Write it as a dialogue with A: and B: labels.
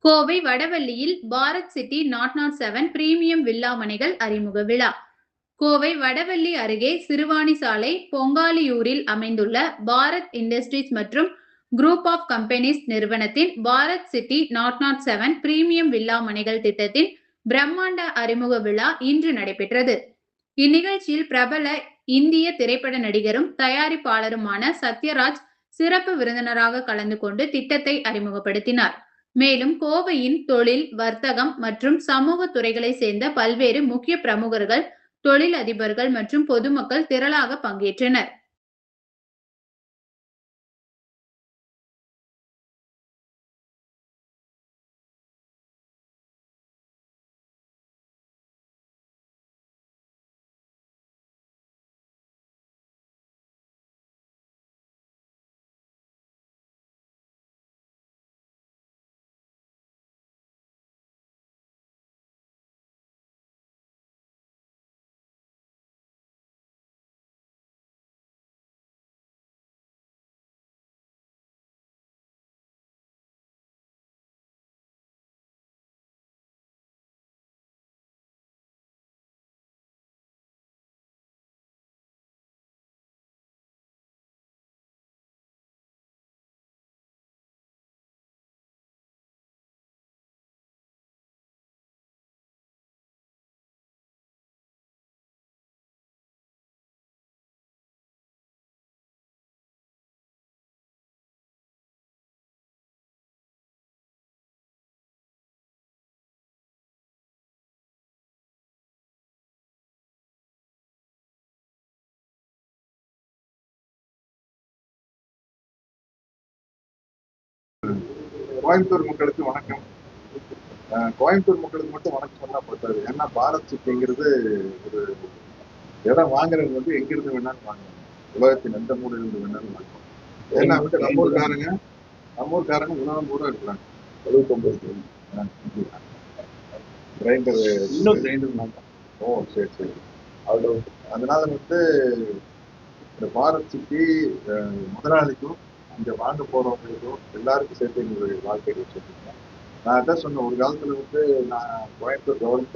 A: கோவை வடவள்ளியில் Bharat city 007 premium villa மனைகள் அறிமுக விழா. கோவை வடவள்ளி அருகே சிறுவாணி சாலை பொங்காலியூரில் அமைந்துள்ள பாரத் இண்டஸ்ட்ரீஸ் மற்றும் குரூப் ஆஃப் கம்பெனிஸ் நிறுவனத்தின் பாரத் சிட்டி 007 பிரீமியம் வில்லா மனைகள் திட்டத்தின் பிரம்மாண்ட அறிமுக விழா இன்று நடைபெற்றது. இந்நிகழ்ச்சியில் பிரபல இந்திய திரைப்பட நடிகரும் தயாரிப்பாளருமான சத்யராஜ் சிறப்பு விருந்தினராக கலந்து கொண்டு திட்டத்தை அறிமுகப்படுத்தினார். மேலும் கோவையின் தொழில், வர்த்தகம் மற்றும் சமூக துறைகளை சேர்ந்த பல்வேறு முக்கிய பிரமுகர்கள், தொழில் அதிபர்கள் மற்றும் பொதுமக்கள் திரளாக பங்கேற்றனர்.
B: கோயம்புத்தூர் மக்களுக்கு வணக்கம். கோயம்புத்தூர் மக்களுக்கு மட்டும் வணக்கம் சொன்னா போட்டாரு. ஏன்னா பாரத் சிட்டிங்கிறது ஒரு இடம் வாங்குறது வந்து எங்கிருந்து வேணாலும் வாங்கலாம், உலகத்தின் எந்த மூலையிலிருந்து வேணாலும் வாங்கலாம். ஏன்னா வந்து நம்ம ஊர்காரங்க உலகம் பூரா இருக்கிறாங்க. 79 கிரைண்டர் இன்னும் கிரைண்டர். ஓ சரி சரி. அதனால வந்து இந்த பாரத் சிட்டி முதலாளிக்கும் இங்க வாங்க போறவங்களுக்கும் எல்லாருக்கும் சேர்த்து எங்களுடைய வாழ்க்கையை வச்சிருக்கேன். நான் அதான் சொன்னேன், ஒரு காலத்துல வந்து நான் கோயம்புத்தூர் கவர்மெண்ட்